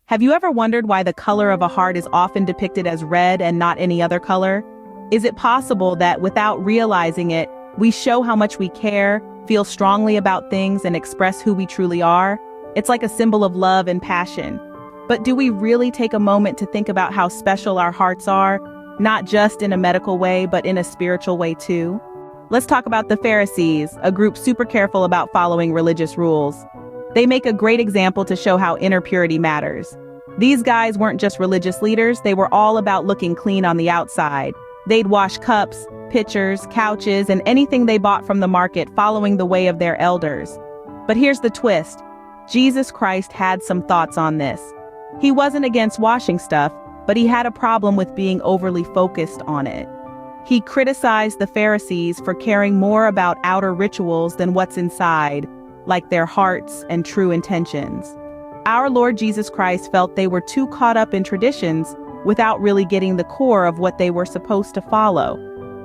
Have you ever wondered why the color of a heart is often depicted as red and not any other color? Is it possible that without realizing it, we show how much we care, feel strongly about things, and express who we truly are? It's like a symbol of love and passion. But do we really take a moment to think about how special our hearts are, not just in a medical way, but in a spiritual way too? Let's talk about the Pharisees, a group super careful about following religious rules. They make a great example to show how inner purity matters. These guys weren't just religious leaders, they were all about looking clean on the outside. They'd wash cups, pitchers, couches, and anything they bought from the market, following the way of their elders. But here's the twist. Jesus Christ had some thoughts on this. He wasn't against washing stuff, but he had a problem with being overly focused on it. He criticized the Pharisees for caring more about outer rituals than what's inside, like their hearts and true intentions. Our Lord Jesus Christ felt they were too caught up in traditions without really getting the core of what they were supposed to follow.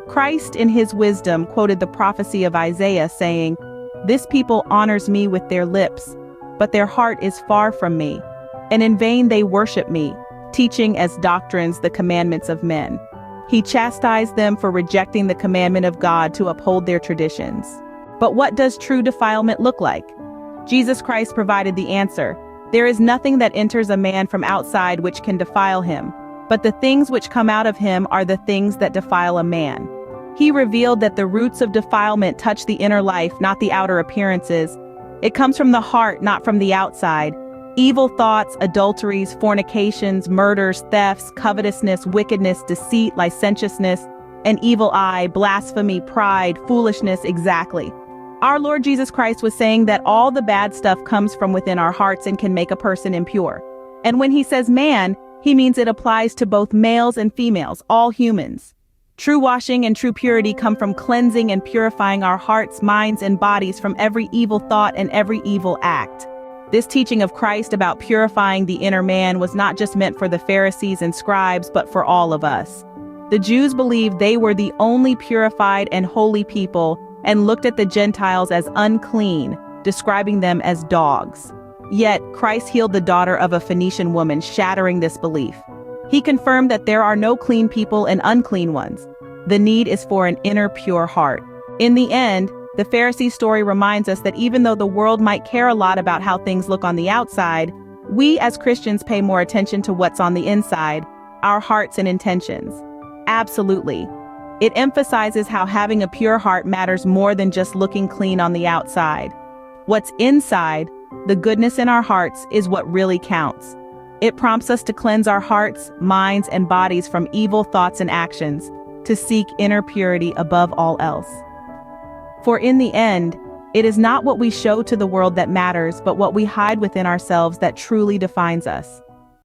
Christ, in his wisdom, quoted the prophecy of Isaiah saying, "This people honors me with their lips, but their heart is far from me, and in vain they worship me, teaching as doctrines the commandments of men." He chastised them for rejecting the commandment of God to uphold their traditions. But what does true defilement look like? Jesus Christ provided the answer. There is nothing that enters a man from outside which can defile him, but the things which come out of him are the things that defile a man. He revealed that the roots of defilement touch the inner life, not the outer appearances. It comes from the heart, not from the outside. Evil thoughts, adulteries, fornications, murders, thefts, covetousness, wickedness, deceit, licentiousness, an evil eye, blasphemy, pride, foolishness, exactly. Our Lord Jesus Christ was saying that all the bad stuff comes from within our hearts and can make a person impure. And when he says man, he means it applies to both males and females, all humans. True washing and true purity come from cleansing and purifying our hearts, minds, and bodies from every evil thought and every evil act. This teaching of Christ about purifying the inner man was not just meant for the Pharisees and scribes, but for all of us. The Jews believed they were the only purified and holy people and looked at the Gentiles as unclean, describing them as dogs. Yet, Christ healed the daughter of a Phoenician woman, shattering this belief. He confirmed that there are no clean people and unclean ones. The need is for an inner pure heart. In the end, the Pharisee story reminds us that even though the world might care a lot about how things look on the outside, we as Christians pay more attention to what's on the inside, our hearts and intentions. Absolutely. It emphasizes how having a pure heart matters more than just looking clean on the outside. What's inside, the goodness in our hearts, is what really counts. It prompts us to cleanse our hearts, minds, and bodies from evil thoughts and actions, to seek inner purity above all else. For in the end, it is not what we show to the world that matters, but what we hide within ourselves that truly defines us.